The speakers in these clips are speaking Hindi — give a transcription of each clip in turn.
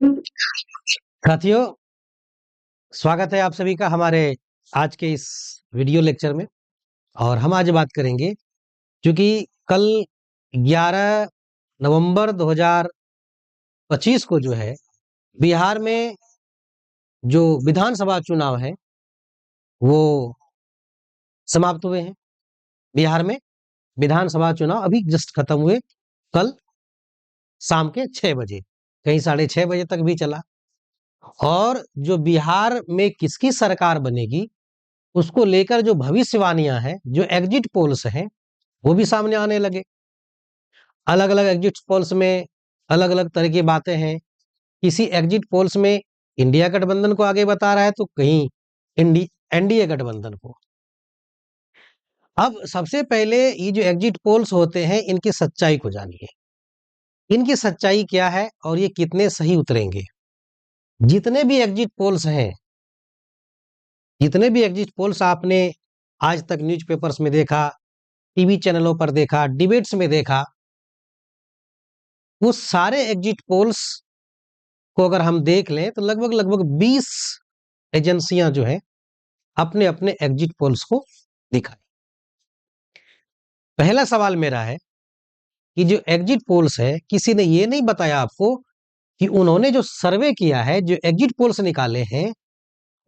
साथियों, स्वागत है आप सभी का हमारे आज के इस वीडियो लेक्चर में। और हम आज बात करेंगे, क्योंकि कल 11 नवंबर 2025 को जो है बिहार में जो विधानसभा चुनाव है वो समाप्त हुए हैं। बिहार में विधानसभा चुनाव अभी जस्ट खत्म हुए, कल शाम के 6 बजे, कहीं 6:30 बजे तक भी चला। और जो बिहार में किसकी सरकार बनेगी उसको लेकर जो भविष्यवाणियां हैं, जो एग्जिट पोल्स हैं, वो भी सामने आने लगे। अलग अलग एग्जिट पोल्स में अलग अलग तरह की बातें हैं। किसी एग्जिट पोल्स में इंडिया गठबंधन को आगे बता रहा है तो कहीं एनडीए गठबंधन को। अब सबसे पहले ये जो एग्जिट पोल्स होते हैं इनकी सच्चाई को जानिए। इनकी सच्चाई क्या है और ये कितने सही उतरेंगे। जितने भी एग्जिट पोल्स हैं, जितने भी एग्जिट पोल्स आपने आज तक न्यूज़पेपर्स में देखा, टीवी चैनलों पर देखा, डिबेट्स में देखा, वो सारे एग्जिट पोल्स को अगर हम देख लें तो लगभग लगभग 20 एजेंसियां जो है अपने अपने एग्जिट पोल्स को दिखाई। पहला सवाल मेरा है कि जो एग्जिट पोल्स है, किसी ने ये नहीं बताया आपको कि उन्होंने जो सर्वे किया है, जो एग्जिट पोल्स निकाले हैं,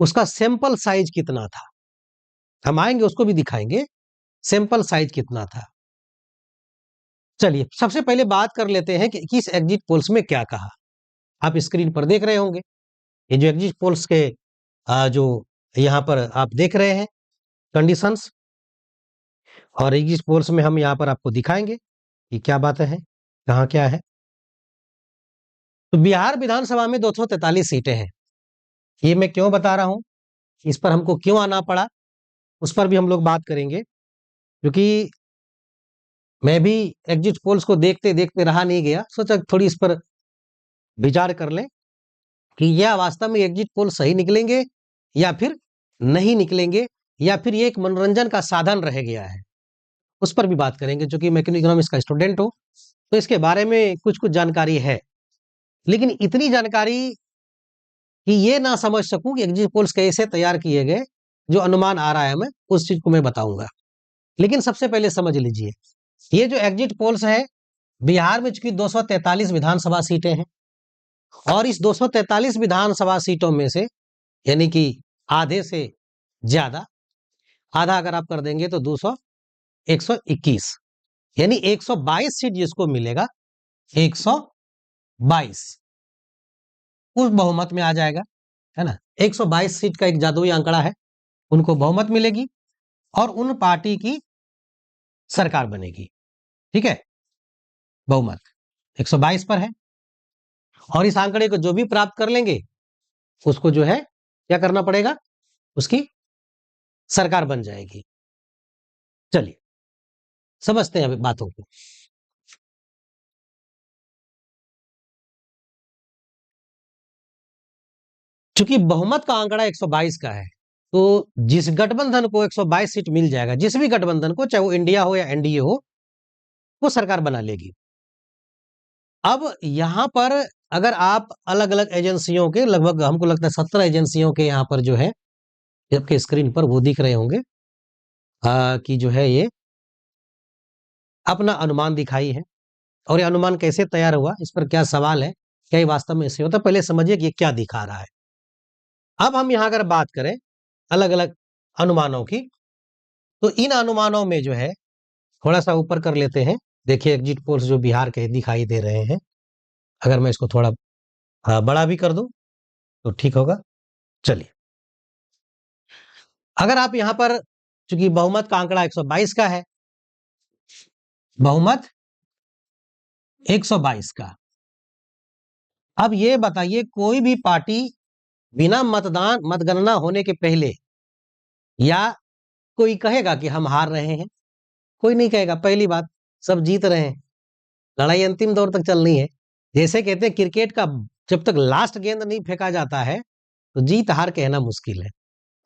उसका सैंपल साइज कितना था। हम आएंगे, उसको भी दिखाएंगे सैंपल साइज कितना था। चलिए सबसे पहले बात कर लेते हैं कि किस एग्जिट पोल्स में क्या कहा। आप स्क्रीन पर देख रहे होंगे ये जो एग्जिट पोल्स के जो यहां पर आप देख रहे हैं कंडीशंस, और एग्जिट पोल्स में हम यहां पर आपको दिखाएंगे कि क्या बातें हैं, कहाँ क्या है। तो बिहार विधानसभा में 243 सीटें हैं। ये मैं क्यों बता रहा हूं, इस पर हमको क्यों आना पड़ा, उस पर भी हम लोग बात करेंगे। क्योंकि मैं भी एग्जिट पोल्स को देखते देखते रहा नहीं गया, सोचा थोड़ी इस पर विचार कर लें कि यह वास्तव में एग्जिट पोल सही निकलेंगे या फिर नहीं निकलेंगे, या फिर ये एक मनोरंजन का साधन रह गया है। उस पर भी बात करेंगे। क्योंकि मैं इकोनॉमिक्स का स्टूडेंट हूं तो इसके बारे में कुछ कुछ जानकारी है, लेकिन इतनी जानकारी कि ये ना समझ सकूं कि एग्जिट पोल्स कैसे तैयार किए गए। जो अनुमान आ रहा है मैं उस चीज को मैं बताऊंगा। लेकिन सबसे पहले समझ लीजिए, ये जो एग्जिट पोल्स है, बिहार में चूंकि 243 विधानसभा सीटें हैं, और इस 243 विधानसभा सीटों में से यानी कि आधे से ज्यादा, आधा अगर आप कर देंगे तो 121, यानी 122 सीट जिसको मिलेगा, 122 उस बहुमत में आ जाएगा, है ना। 122 सीट का एक जादुई आंकड़ा है, उनको बहुमत मिलेगी और उन पार्टी की सरकार बनेगी। ठीक है, बहुमत 122 पर है, और इस आंकड़े को जो भी प्राप्त कर लेंगे उसको जो है क्या करना पड़ेगा, उसकी सरकार बन जाएगी। चलिए समझते हैं अभी बातों को। चूंकि बहुमत का आंकड़ा 122 का है, तो जिस गठबंधन को 122 सीट मिल जाएगा, जिस भी गठबंधन को, चाहे वो इंडिया हो या एनडीए हो, वो सरकार बना लेगी। अब यहां पर अगर आप अलग अलग एजेंसियों के, लगभग हमको लगता है 17 एजेंसियों के यहां पर जो है, जबकि स्क्रीन पर वो दिख रहे होंगे कि जो है ये अपना अनुमान दिखाई है। और ये अनुमान कैसे तैयार हुआ, इस पर क्या सवाल है, क्या ये वास्तव में ऐसे होता है, पहले समझिए कि ये क्या दिखा रहा है। अब हम यहां अगर बात करें अलग अलग अनुमानों की, तो इन अनुमानों में जो है थोड़ा सा ऊपर कर लेते हैं। देखिए एग्जिट पोल्स जो बिहार के दिखाई दे रहे हैं, अगर मैं इसको थोड़ा बड़ा भी कर दूं तो ठीक होगा। चलिए, अगर आप यहां पर, चूंकि बहुमत का आंकड़ा 122 का है, बहुमत 122 का। अब ये बताइए, कोई भी पार्टी बिना मतगणना होने के पहले, या कोई कहेगा कि हम हार रहे हैं? कोई नहीं कहेगा। पहली बात, सब जीत रहे हैं, लड़ाई अंतिम दौर तक चलनी है। जैसे कहते हैं क्रिकेट का, जब तक लास्ट गेंद नहीं फेंका जाता है तो जीत हार कहना मुश्किल है।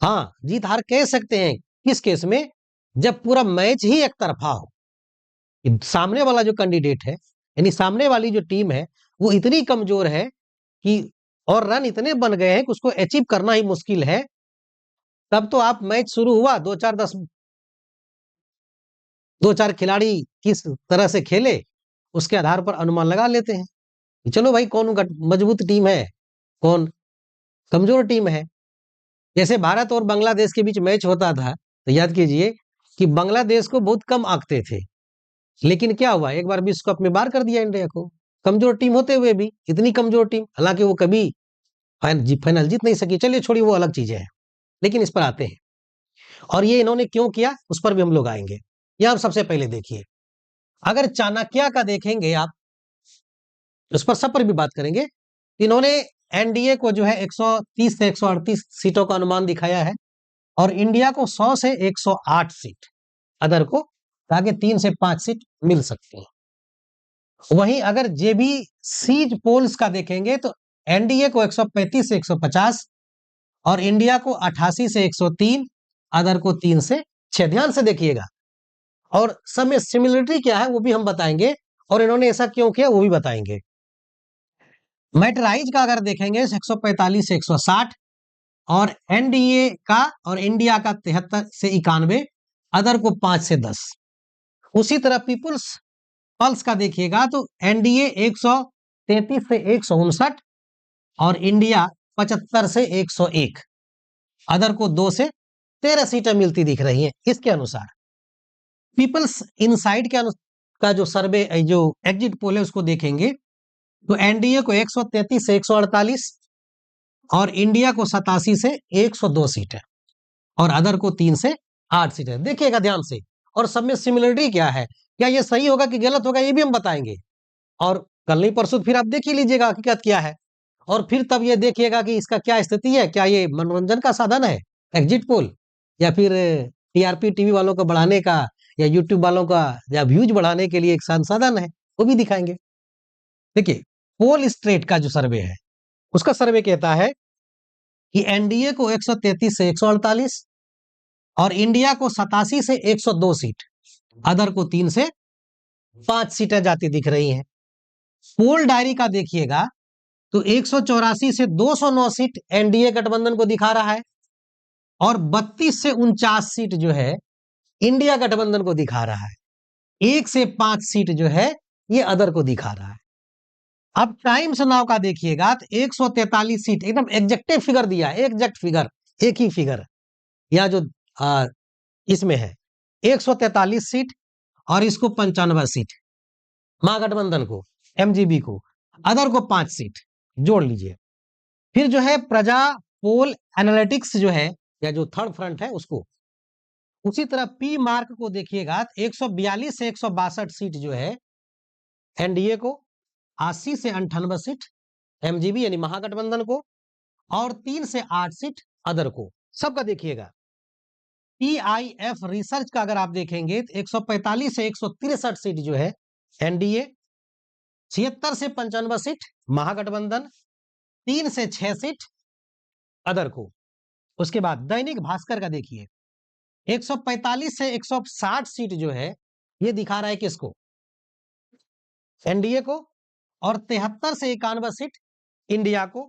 हाँ, जीत हार कह सकते हैं किस केस में, जब पूरा मैच ही एक तरफा हो, सामने वाला जो कैंडिडेट है, यानी सामने वाली जो टीम है, वो इतनी कमजोर है कि और रन इतने बन गए हैं कि उसको अचीव करना ही मुश्किल है। तब तो आप मैच शुरू हुआ, दो चार खिलाड़ी किस तरह से खेले उसके आधार पर अनुमान लगा लेते हैं कि चलो भाई कौन मजबूत टीम है, कौन कमजोर टीम है। जैसे भारत और बांग्लादेश के बीच मैच होता था तो याद कीजिए कि बांग्लादेश को बहुत कम आंकते थे, लेकिन क्या हुआ, एक बार विश्व कप में बाहर कर दिया इंडिया को। कमजोर टीम होते हुए भी, इतनी कमजोर टीम, हालांकि वो कभी फाइनल जीत नहीं सकी, चलिए छोड़िए वो अलग चीजें हैं। लेकिन इस पर आते हैं, और ये इन्होंने क्यों किया उस पर भी हम लोग आएंगे। ये आप सबसे पहले देखिए, अगर चाणक्य का देखेंगे आप, उस पर सब पर भी बात करेंगे। इन्होंने एनडीए को जो है 130 से 138 सीटों का अनुमान दिखाया है, और इंडिया को 100 से 108 सीट, अदर को आगे 3 से 5 सीट मिल सकती हैं। वहीं अगर जेबी सीज पोल्स का देखेंगे तो एनडीए को 135 से 150, और इंडिया को 88 से 103, अदर को 3 से 6। ध्यान से देखिएगा, और सब में सिमिलरिटी क्या है वो भी हम बताएंगे, और इन्होंने ऐसा क्यों किया वो भी बताएंगे। मैटराइज का अगर देखेंगे 145 से 160, और एनडीए का और इंडिया का 73 से 91, अदर को 5 से 10। उसी तरह पीपुल्स पल्स का देखिएगा तो एनडीए 133 से 159, और इंडिया 75 से 101, अदर को 2 से 13 सीटें मिलती दिख रही हैं। इसके अनुसार पीपल्स इनसाइड का जो सर्वे, जो एग्जिट पोल है उसको देखेंगे तो एनडीए को 133 से 148, और इंडिया को 87 से 102 सीट है, और अदर को 3 से 8 सीट है। देखिएगा ध्यान से, और सब में सिमिलरिटी क्या है, क्या ये सही होगा कि गलत होगा ये भी हम बताएंगे। और कल नहीं परसों फिर आप देख ही लीजिएगा हकीकत क्या है, और फिर तब ये देखिएगा कि इसका क्या स्थिति है, क्या ये मनोरंजन का साधन है एग्जिट पोल, या फिर टीआरपी टीवी वालों को बढ़ाने का, या यूट्यूब वालों का या व्यूज बढ़ाने के लिए एक संसाधन है, वो भी दिखाएंगे। देखिए पोल स्ट्रेट का जो सर्वे है, उसका सर्वे कहता है कि एनडीए को 133 से 148, और इंडिया को 87 से 102 सीट, अदर को 3 से 5 सीटें जाती दिख रही हैं। पोल डायरी का देखिएगा तो 184 से 209 सीट एनडीए गठबंधन को दिखा रहा है, और 32 से 49 सीट जो है इंडिया गठबंधन को दिखा रहा है। 1 से 5 सीट जो है ये अदर को दिखा रहा है। अब टाइम्स नाउ का देखिएगा तो 143 सीट, एकदम एग्जैक्टिव फिगर दिया है, एग्जैक्ट फिगर, एक ही फिगर, या जो इसमें है 143 सीट, और इसको 95 सीट महागठबंधन को, एमजीबी को, अदर को 5 सीट जोड़ लीजिए। फिर जो है प्रजा पोल एनालिटिक्स जो है, या जो थर्ड फ्रंट है उसको, उसी तरह पी मार्क को देखिएगा 142 से 162 सीट जो है एनडीए को, 80 से 98 सीट एमजीबी यानी महागठबंधन को, और 3 से 8 सीट अदर को। सबका देखिएगा। पीआईएफ रिसर्च का अगर आप देखेंगे तो 145 से 163 सीट जो है एनडीए, 76 से 95 सीट महागठबंधन, 3 से 6 सीट अदर को। उसके बाद दैनिक भास्कर का देखिए 145 से 160 सीट जो है ये दिखा रहा है किसको, एनडीए को, और 73 से 91 सीट इंडिया को,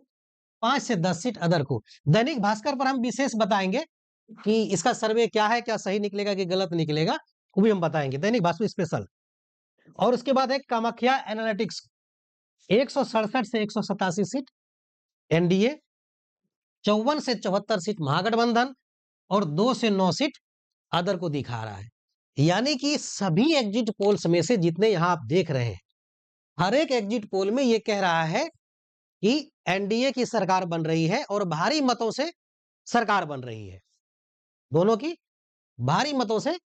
5 से 10 सीट अदर को। दैनिक भास्कर पर हम विशेष बताएंगे कि इसका सर्वे क्या है, क्या सही निकलेगा कि गलत निकलेगा, वो भी हम बताएंगे, दैनिक भास्कर स्पेशल। और उसके बाद है कामाख्या एनालिटिक्स, 167 से 187 सीट एनडीए, 54 से 74 सीट महागठबंधन, और 2 से 9 सीट अदर को दिखा रहा है। यानी कि सभी एग्जिट पोल्स में से जितने यहां आप देख रहे हैं, हर एक एग्जिट पोल में यह कह रहा है कि एनडीए की सरकार बन रही है, और भारी मतों से सरकार बन रही है, दोनों की भारी मतों से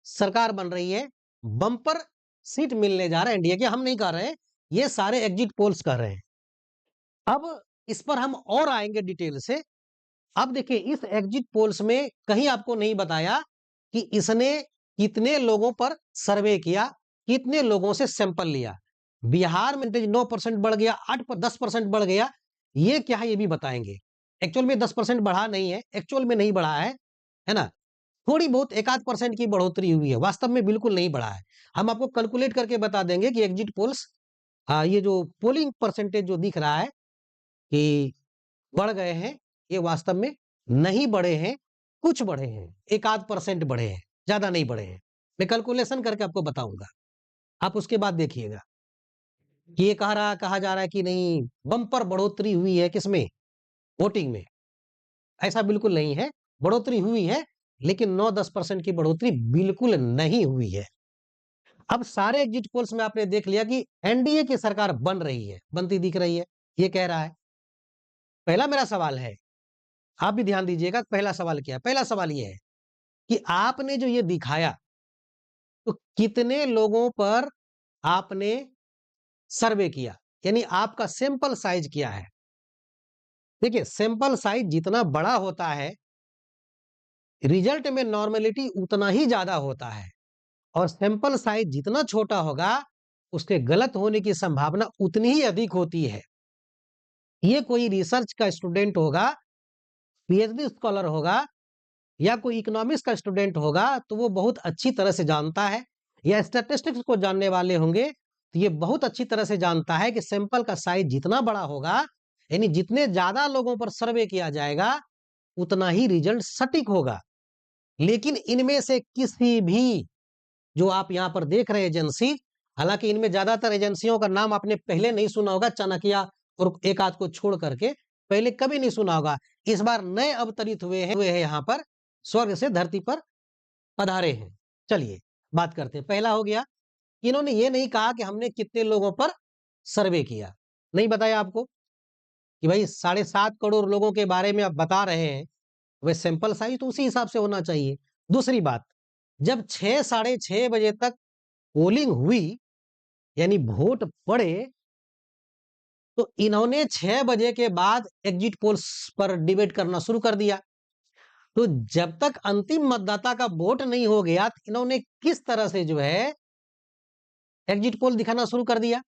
सरकार बन रही है, बम्पर सीट मिलने जा रहा है एनडीए के। हम नहीं कह रहे हैं, ये सारे एग्जिट पोल्स कह रहे हैं। अब इस पर हम और आएंगे डिटेल से। अब देखिए इस एग्जिट पोल्स में कहीं आपको नहीं बताया कि इसने कितने लोगों पर सर्वे किया, कितने लोगों से सैंपल लिया। बिहार में 9% बढ़ गया, 10% बढ़ गया, ये क्या है ये भी बताएंगे। एक्चुअल में 10% बढ़ा नहीं है, एक्चुअल में नहीं बढ़ा है ना, थोड़ी बहुत 1-8% की बढ़ोतरी हुई है, वास्तव में बिल्कुल नहीं बढ़ा है। हम आपको कैलकुलेट करके बता देंगे कि एग्जिट पोल्स, ये जो पोलिंग परसेंटेज जो दिख रहा है कि बढ़ गए हैं, ये वास्तव में नहीं बढ़े हैं, कुछ बढ़े हैं, 1 आध % बढ़े हैं, ज्यादा नहीं बढ़े हैं। मैं कैलकुलेशन करके आपको बताऊंगा, आप उसके बाद देखिएगा कि ये कहा जा रहा है कि नहीं बम्पर बढ़ोतरी हुई है किसमें, वोटिंग में। ऐसा बिल्कुल नहीं है, बढ़ोतरी हुई है, लेकिन 9-10% की बढ़ोतरी बिल्कुल नहीं हुई है। अब सारे एग्जिट पोल्स में आपने देख लिया कि एनडीए की सरकार बन रही है, बनती दिख रही है, ये कह रहा है। पहला मेरा सवाल है, आप भी ध्यान दीजिएगा, पहला सवाल क्या है? पहला सवाल ये है कि आपने जो ये दिखाया, तो कितने लोगों पर आपने सर्वे किया? यानी आपका सैंपल साइज क्या है? देखिए, सैंपल साइज जितना बड़ा होता है, रिजल्ट में नॉर्मेलिटी उतना ही ज्यादा होता है, और सैंपल साइज जितना छोटा होगा, उसके गलत होने की संभावना उतनी ही अधिक होती है। ये कोई रिसर्च का स्टूडेंट होगा, पीएचडी स्कॉलर होगा, या कोई इकोनॉमिक्स का स्टूडेंट होगा, तो वो बहुत अच्छी तरह से जानता है, या स्टैटिस्टिक्स को जानने वाले होंगे, तो ये बहुत अच्छी तरह से जानता है कि सैंपल का साइज जितना बड़ा होगा, यानी जितने ज्यादा लोगों पर सर्वे किया जाएगा, उतना ही रिजल्ट सटीक होगा। लेकिन इनमें से किसी भी, जो आप यहाँ पर देख रहे हैं एजेंसी, हालांकि इनमें ज्यादातर एजेंसियों का नाम आपने पहले नहीं सुना होगा, चाणक्य और एक आध को छोड़ करके पहले कभी नहीं सुना होगा। इस बार नए अवतरित हुए हैं यहाँ पर, स्वर्ग से धरती पर पधारे हैं। चलिए बात करते हैं। पहला हो गया, इन्होंने ये नहीं कहा कि हमने कितने लोगों पर सर्वे किया, नहीं बताया आपको कि भाई 7.5 करोड़ लोगों के बारे में आप बता रहे हैं, वह सैंपल साइज तो उसी हिसाब से होना चाहिए। दूसरी बात, जब 6 साढ़े 6 बजे तक पोलिंग हुई, यानी वोट पड़े, तो इन्होंने 6 बजे के बाद एग्जिट पोल्स पर डिबेट करना शुरू कर दिया। तो जब तक अंतिम मतदाता का वोट नहीं हो गया, तो इन्होंने किस तरह से जो है एग्जिट पोल दिखाना शुरू कर दिया?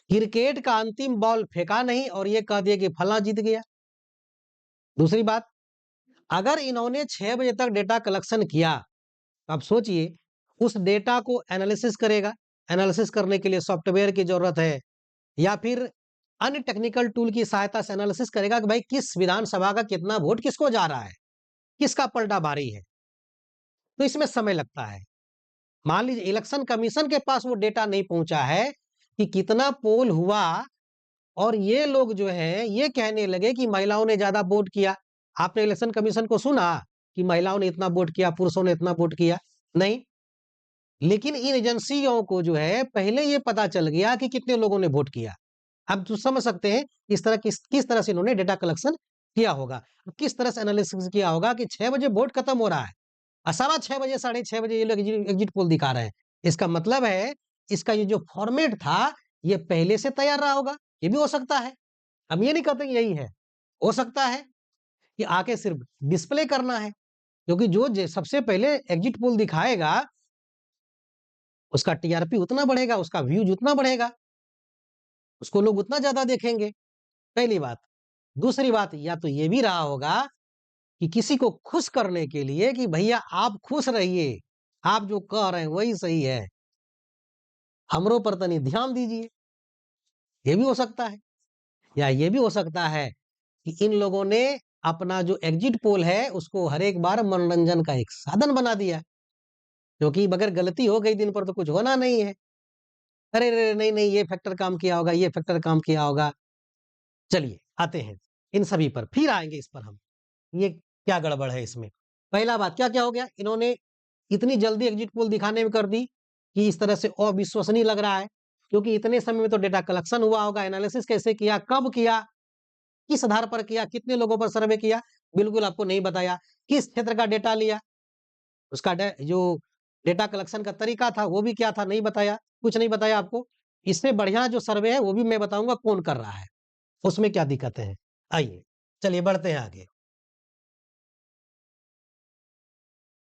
क्रिकेट का अंतिम बॉल फेंका नहीं और ये कह दिया कि फला जीत गया। दूसरी बात, अगर इन्होंने 6 बजे तक डेटा कलेक्शन किया, तो आप सोचिए उस डेटा को एनालिसिस करेगा, एनालिसिस करने के लिए सॉफ्टवेयर की जरूरत है, या फिर अन्य टेक्निकल टूल की सहायता से एनालिसिस करेगा कि भाई किस विधानसभा का कितना वोट किसको जा रहा है, किसका पलटा भारी है। तो इसमें समय लगता है। मान लीजिए इलेक्शन कमीशन के पास वो डेटा नहीं पहुंचा है कि कितना पोल हुआ, और ये लोग जो है ये कहने लगे कि महिलाओं ने ज्यादा वोट किया। आपने इलेक्शन कमीशन को सुना कि महिलाओं ने इतना वोट किया, पुरुषों ने इतना वोट किया? नहीं। लेकिन इन एजेंसियों को जो है पहले ये पता चल गया कि कितने लोगों ने वोट किया। अब तो समझ सकते हैं किस तरह से इन्होंने डेटा कलेक्शन किया होगा, किस तरह से एनालिसिस किया होगा कि 6 बजे वोट खत्म हो रहा है, 6:15 साढ़े 6 बजे ये लोग एग्जिट पोल दिखा रहे हैं। इसका मतलब है इसका ये जो फॉर्मेट था, ये पहले से तैयार रहा होगा। ये भी हो सकता है, हम ये नहीं कहते कि यही है। हो सकता है कि आके सिर्फ डिस्प्ले करना है, क्योंकि जो सबसे पहले एग्जिट पोल दिखाएगा, उसका टीआरपी उतना बढ़ेगा, उसका व्यूज उतना बढ़ेगा, उसको लोग उतना ज्यादा देखेंगे। पहली बात। दूसरी बात, या तो ये भी रहा होगा कि किसी को खुश करने के लिए कि भैया आप खुश रहिए, आप जो कह रहे हैं वही सही है, हमरों पर तनी ध्यान दीजिए। ये भी हो सकता है। या ये भी हो सकता है कि इन लोगों ने अपना जो एग्जिट पोल है उसको हर एक बार मनोरंजन का एक साधन बना दिया, क्योंकि अगर गलती हो गई दिन पर तो कुछ होना नहीं है। अरे रे नहीं नहीं, ये फैक्टर काम किया होगा, ये फैक्टर काम किया होगा। चलिए आते हैं इन सभी पर, फिर आएंगे इस पर हम, ये क्या गड़बड़ है इसमें। पहला बात क्या क्या हो गया, इन्होंने इतनी जल्दी एग्जिट पोल दिखाने में कर दी कि इस तरह से अविश्वसनीय लग रहा है, क्योंकि इतने समय में तो डेटा कलेक्शन हुआ होगा, एनालिसिस कैसे किया, कब किया, किस आधार पर किया, कितने लोगों पर सर्वे किया, बिल्कुल आपको नहीं बताया। किस क्षेत्र का डेटा लिया, उसका जो डेटा कलेक्शन का तरीका था वो भी क्या था, नहीं बताया, कुछ नहीं बताया आपको। इससे बढ़िया जो सर्वे है वो भी मैं बताऊंगा कौन कर रहा है, उसमें क्या दिक्कतें हैं। आइए चलिए बढ़ते हैं आगे।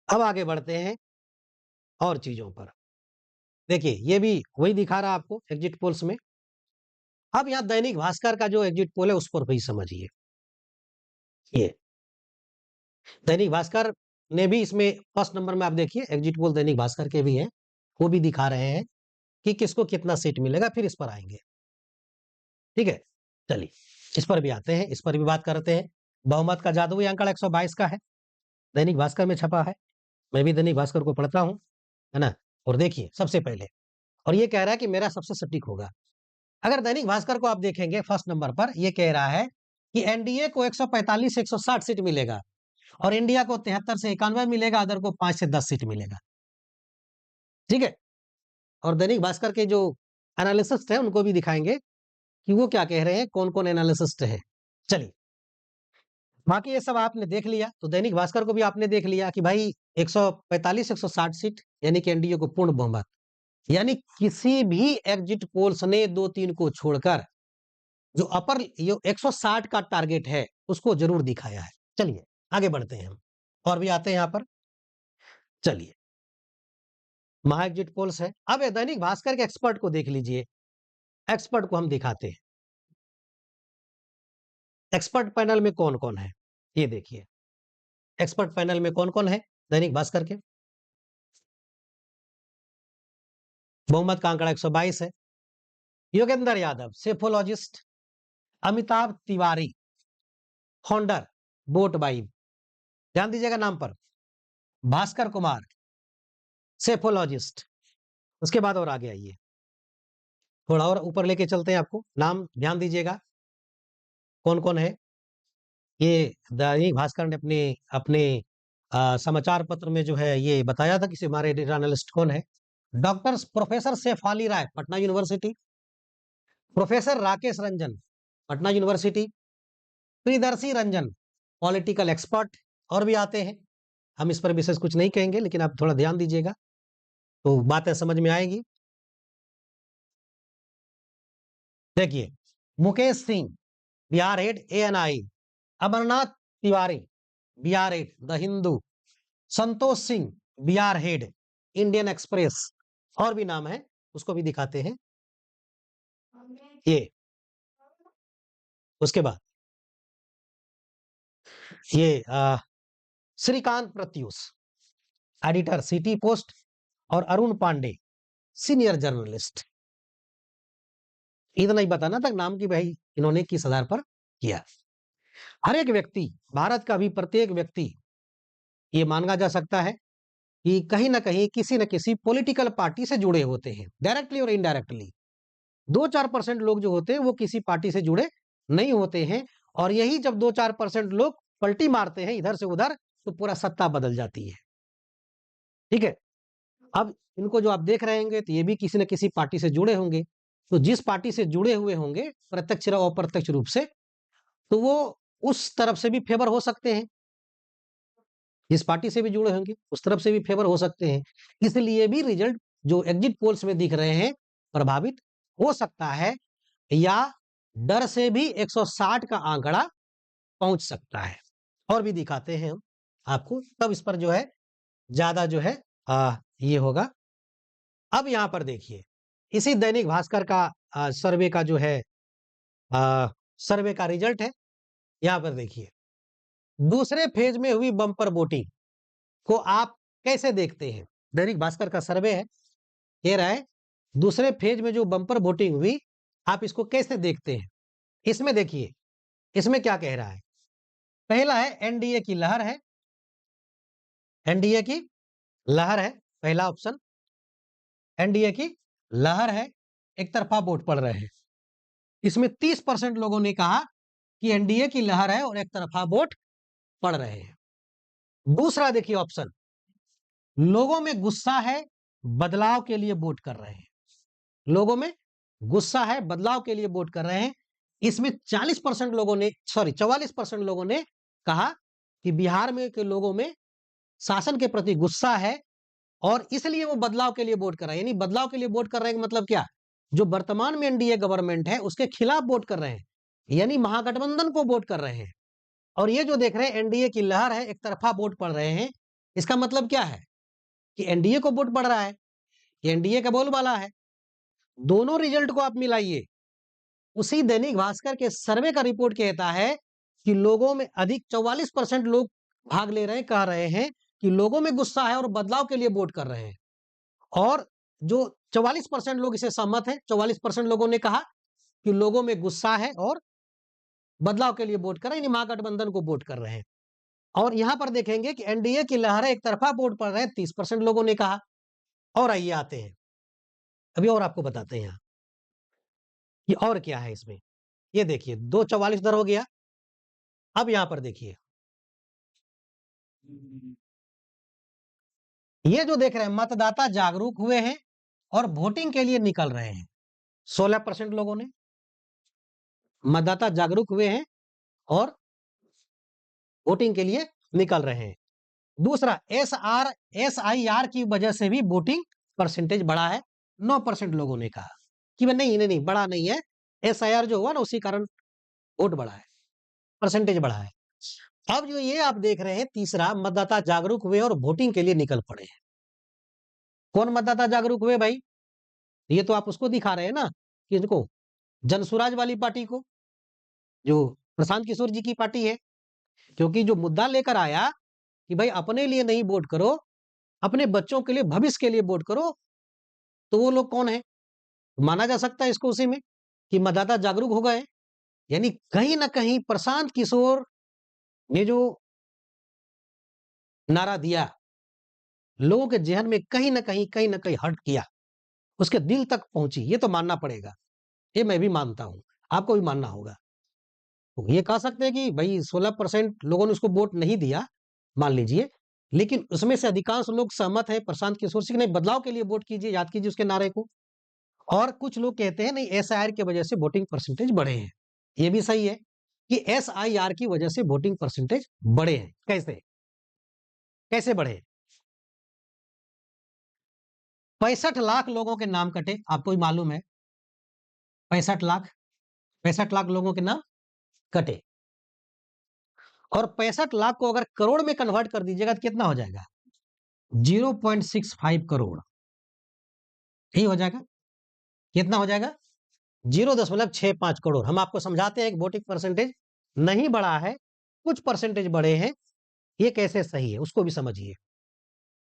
अब आगे बढ़ते हैं और चीजों पर। देखिए ये भी वही दिखा रहा आपको एग्जिट पोल्स में। अब यहाँ दैनिक भास्कर का जो एग्जिट पोल है उस पर भी समझिए। ये दैनिक भास्कर ने भी इसमें फर्स्ट नंबर में आप देखिए एग्जिट पोल दैनिक भास्कर के भी हैं, वो भी दिखा रहे हैं कि किसको कितना सीट मिलेगा, फिर इस पर आएंगे। ठीक है, चलिए इस पर भी आते हैं, इस पर भी बात करते हैं। बहुमत का जादुई आंकड़ा 122 का है, दैनिक भास्कर में छपा है। मैं भी दैनिक भास्कर को पढ़ता हूँ, है ना? और देखिए सबसे पहले, और ये कह रहा है कि मेरा सबसे सटीक होगा। अगर दैनिक भास्कर को आप देखेंगे फर्स्ट नंबर पर ये कह रहा है कि एनडीए को 145 से 160 सीट मिलेगा और इंडिया को 73 से 91 मिलेगा, अदर को 5 से 10 सीट मिलेगा। ठीक है? और दैनिक भास्कर के जो एनालिसिस्ट है उनको भी दिखाएंगे कि वो क्या कह रहे हैं, कौन-कौन एनालिसिस्ट है। चलिए, बाकी ये सब आपने देख लिया, तो दैनिक भास्कर को भी आपने देख लिया कि भाई 145 160 सीट यानी कि एनडीए को पूर्ण बहुमत। यानी किसी भी एग्जिट पोल्स ने 2-3 को छोड़कर जो अपर यो 160 का टारगेट है उसको जरूर दिखाया है। चलिए आगे बढ़ते हैं हम, और भी आते हैं यहाँ पर। चलिए, महा एग्जिट पोल्स है। अब ये दैनिक भास्कर के एक्सपर्ट को देख लीजिए, एक्सपर्ट को हम दिखाते हैं। एक्सपर्ट पैनल में कौन कौन है ये देखिए। एक्सपर्ट पैनल में कौन कौन है दैनिक भास्कर के? बहुमत का आंकड़ा 122 है। Yogendra Yadav psephologist, Amitabh Tiwari founder boat by, ध्यान दीजिएगा नाम पर, भास्कर कुमार सेफोलॉजिस्ट। उसके बाद और आगे आइए, थोड़ा और ऊपर लेके चलते हैं आपको, नाम ध्यान दीजिएगा कौन कौन है। ये दैनिक भास्कर ने अपने अपने समाचार पत्र में जो है ये बताया था कि हमारे डेटा एनालिस्ट कौन है। Doctor professor Saif Ali Rai Patna university, professor Rakesh Ranjan Patna university, Priyadarshi Ranjan political expert, और भी आते हैं। हम इस पर विशेष कुछ नहीं कहेंगे, लेकिन आप थोड़ा ध्यान दीजिएगा तो बातें समझ में आएगी। देखिए, Mukesh Singh Bihar head ANI, Amarnath Tiwari Bihar head the Hindu, Santosh Singh Bihar head Indian Express, और भी नाम है उसको भी दिखाते हैं। ये उसके बाद ये Shrikant Pratyush editor City Post, और अरुण पांडे सीनियर जर्नलिस्ट। इतना ही बताना था नाम की भाई इन्होंने किस आधार पर किया। हर एक व्यक्ति, भारत का भी प्रत्येक व्यक्ति ये माना जा सकता है कि कहीं ना कहीं किसी न किसी पॉलिटिकल पार्टी से जुड़े होते हैं, डायरेक्टली और इनडायरेक्टली। 2-4% लोग जो होते हैं वो किसी पार्टी से जुड़े नहीं होते हैं, और यही जब 2-4% लोग पलटी मारते हैं इधर से उधर तो पूरा सत्ता बदल जाती है। ठीक है? अब इनको जो आप देख रहे होंगे तो ये भी किसी न किसी पार्टी से जुड़े होंगे, तो जिस पार्टी से जुड़े हुए होंगे प्रत्यक्ष या अप्रत्यक्ष रूप से, तो वो उस तरफ से भी फेवर हो सकते हैं। जिस पार्टी से भी जुड़े होंगे उस तरफ से भी फेवर हो सकते हैं। इसलिए भी रिजल्ट जो एग्जिट पोल्स में दिख रहे हैं प्रभावित हो सकता है, या डर से भी 160 का आंकड़ा पहुंच सकता है। और भी दिखाते हैं हम आपको, तब इस पर जो है ज्यादा जो है ये होगा। अब यहां पर देखिए, इसी दैनिक भास्कर का सर्वे का जो है सर्वे का रिजल्ट है। यहां पर देखिए, दूसरे फेज में हुई बम्पर वोटिंग को आप कैसे देखते हैं? दैनिक भास्कर का सर्वे है, कह रहा है दूसरे फेज में जो बम्पर वोटिंग हुई आप इसको कैसे देखते हैं? इसमें देखिए, इसमें क्या कह रहा है। पहला है एनडीए की लहर है, एनडीए की लहर है पहला ऑप्शन। एनडीए की लहर है, एक तरफा वोट पड़ रहे हैं। इसमें 30% लोगों ने कहा कि एनडीए की लहर है और एक तरफा वोट पड़ रहे हैं। दूसरा देखिए ऑप्शन, लोगों में गुस्सा है, बदलाव के लिए वोट कर रहे हैं। लोगों में गुस्सा है, बदलाव के लिए वोट कर रहे हैं। इसमें 40% लोगों ने, सॉरी 44% लोगों ने कहा कि बिहार में के लोगों में शासन के प्रति गुस्सा है और इसलिए वो बदलाव के लिए वोट कर रहे हैं। यानी बदलाव के लिए वोट कर रहे हैं मतलब क्या? जो वर्तमान में एनडीए गवर्नमेंट है उसके खिलाफ वोट कर रहे हैं, यानी महागठबंधन को वोट कर रहे हैं। और ये जो देख रहे हैं एनडीए की लहर है, एक तरफा वोट पड़ रहे हैं, इसका मतलब क्या है कि एनडीए को वोट पड़ रहा है, एनडीए का बोलबाला है। दोनों रिजल्ट को आप मिलाइए, उसी दैनिक भास्कर के सर्वे का रिपोर्ट कहता है कि लोगों में अधिक 44% लोग भाग ले रहे हैं, कह रहे हैं कि लोगों में गुस्सा है और बदलाव के लिए वोट कर रहे हैं। और जो 44% लोग इसे सहमत हैं, 44% लोगों ने कहा कि लोगों में गुस्सा है और बदलाव के लिए वोट कर रहे हैं, यानी महागठबंधन को वोट कर रहे हैं। और यहां पर देखेंगे कि एनडीए की लहरें एक तरफा वोट पड़ रहे हैं, 30% लोगों ने कहा। और आइए आते हैं, अभी और आपको बताते हैं यहाँ कि और क्या है इसमें। ये देखिए 244 दर हो गया। अब यहां पर देखिए, ये जो देख रहे हैं मतदाता जागरूक हुए हैं और वोटिंग के लिए निकल रहे हैं। 16% लोगों ने मतदाता जागरूक हुए हैं और वोटिंग के लिए निकल रहे हैं। दूसरा, एसआईआर की वजह से भी वोटिंग परसेंटेज बढ़ा है। 9% लोगों ने कहा कि भाई नहीं नहीं नहीं, बड़ा नहीं है, एसआईआर जो हुआ ना उसी कारण वोट बढ़ा है, परसेंटेज बढ़ा है। अब जो ये आप देख रहे हैं तीसरा, मतदाता जागरूक हुए और वोटिंग के लिए निकल पड़े हैं। कौन मतदाता जागरूक हुए भाई? ये तो आप उसको दिखा रहे हैं ना, कि इनको जनसुराज वाली पार्टी को, जो प्रशांत किशोर जी की पार्टी है। क्योंकि जो मुद्दा लेकर आया कि भाई अपने लिए नहीं वोट करो, अपने बच्चों के लिए, भविष्य के लिए वोट करो, तो वो लोग कौन है? माना जा सकता है इसको उसी में कि मतदाता जागरूक हो गए। यानी कहीं ना कहीं प्रशांत किशोर ने जो नारा दिया, लोगों के जहन में कहीं ना कहीं हर्ट किया, उसके दिल तक पहुंची, ये तो मानना पड़ेगा। ये मैं भी मानता हूं, आपको भी मानना होगा। तो ये कह सकते हैं कि भाई 16% लोगों ने उसको वोट नहीं दिया, मान लीजिए, लेकिन उसमें से अधिकांश लोग सहमत है प्रशांत किशोर सिंह, नहीं बदलाव के लिए वोट कीजिए, याद कीजिए उसके नारे को। और कुछ लोग कहते हैं नहीं, एसआईआर की वजह से वोटिंग परसेंटेज बढ़े हैं। ये भी सही है कि एसआईआर की वजह से वोटिंग परसेंटेज बढ़े हैं। कैसे कैसे बढ़े? 65 लाख लोगों के नाम कटे, आपको भी मालूम है। 65 लाख, 65 लाख लोगों के नाम कटे। और 65 लाख को अगर करोड़ में कन्वर्ट कर दीजिएगा तो कितना हो जाएगा? 0.65 करोड़। यही हो जाएगा। कितना हो जाएगा? 0.65 करोड़। हम आपको समझाते हैं कि वोटिंग परसेंटेज नहीं बढ़ा है, कुछ परसेंटेज बढ़े हैं। ये कैसे सही है उसको भी समझिए।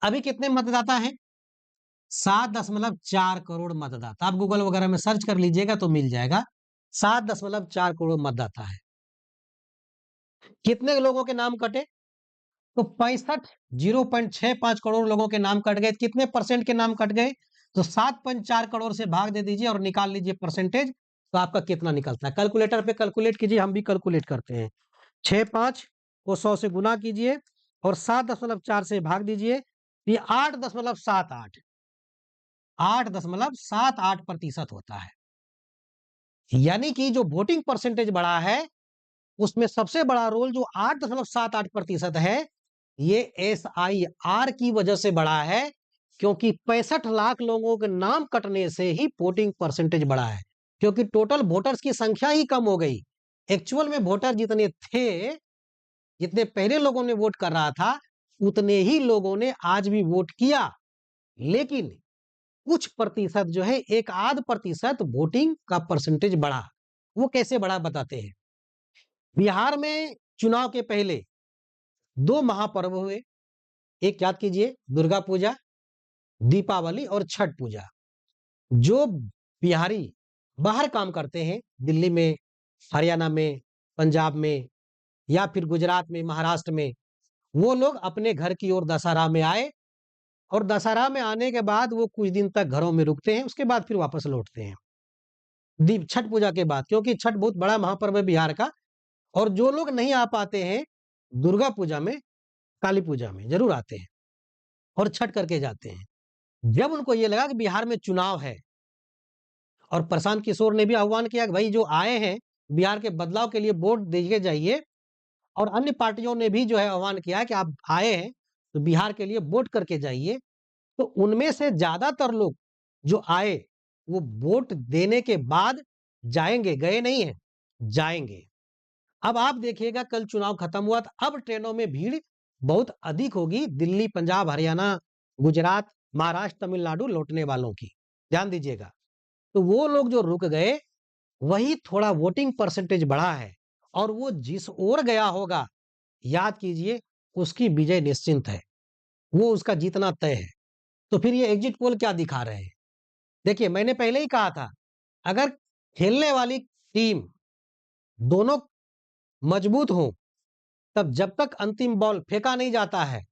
अभी कितने मतदाता हैं? 7.4 करोड़ मतदाता। आप गूगल वगैरह में सर्च कर लीजिएगा तो मिल जाएगा। 7.4 करोड़ मतदाता है। कितने लोगों के नाम कटे? तो 0.65 करोड़ लोगों के नाम कट गए। कितने परसेंट के नाम कट गए? तो 7.4 करोड़ से भाग दे दीजिए और निकाल लीजिए परसेंटेज, तो आपका कितना निकलता है? कैलकुलेटर पे कैलकुलेट कीजिए, हम भी कैलकुलेट करते हैं। 65 को 100 से गुना कीजिए और 7.4 से भाग दीजिए, ये 8.78, 8.78% होता है। यानी कि जो वोटिंग परसेंटेज बढ़ा है उसमें सबसे बड़ा रोल जो 8.78% है, ये एसआईआर की वजह से बढ़ा है। क्योंकि 65 लाख लोगों के नाम कटने से ही वोटिंग परसेंटेज बढ़ा है। क्योंकि टोटल वोटर्स की संख्या ही कम हो गई। एक्चुअल में वोटर जितने थे, जितने पहले लोगों ने वोट कर रहा था, उतने ही लोगों ने आज भी वोट किया। लेकिन कुछ प्रतिशत जो है, एक आध प्रतिशत वोटिंग का परसेंटेज बढ़ा। वो कैसे बढ़ा बताते हैं। बिहार में चुनाव के पहले 2 महापर्व हुए। एक याद कीजिए, दुर्गा पूजा, दीपावली और छठ पूजा। जो बिहारी बाहर काम करते हैं, दिल्ली में, हरियाणा में, पंजाब में या फिर गुजरात में, महाराष्ट्र में, वो लोग अपने घर की ओर दशहरा में आए और दशहरा में आने के बाद वो कुछ दिन तक घरों में रुकते हैं, उसके बाद फिर वापस लौटते हैं। दीप छठ पूजा के बाद, क्योंकि छठ बहुत बड़ा महापर्व है बिहार का। और जो लोग नहीं आ पाते हैं दुर्गा पूजा में, काली पूजा में जरूर आते हैं और छठ करके जाते हैं। जब उनको ये लगा कि बिहार में चुनाव है, और प्रशांत किशोर ने भी आह्वान किया कि भाई जो आए हैं बिहार के बदलाव के लिए वोट दीजिए जाइए, और अन्य पार्टियों ने भी जो है आह्वान किया कि आप आए हैं तो बिहार के लिए वोट करके जाइए। तो उनमें से ज्यादातर लोग जो आए वो वोट देने के बाद जाएंगे, गए नहीं है, जाएंगे। अब आप देखिएगा कल चुनाव खत्म हुआ तो अब ट्रेनों में भीड़ बहुत अधिक होगी, दिल्ली, पंजाब, हरियाणा, गुजरात, महाराष्ट्र, तमिलनाडु लौटने वालों की। ध्यान दीजिएगा। तो वो लोग जो रुक गए, वही थोड़ा वोटिंग परसेंटेज बढ़ा है। और वो जिस ओर गया होगा, याद कीजिए, उसकी विजय निश्चिंत है, वो उसका जीतना तय है। तो फिर ये एग्जिट पोल क्या दिखा रहे हैं? देखिए, मैंने पहले ही कहा था, अगर खेलने वाली टीम दोनों मजबूत हो, तब जब तक अंतिम बॉल फेंका नहीं जाता है,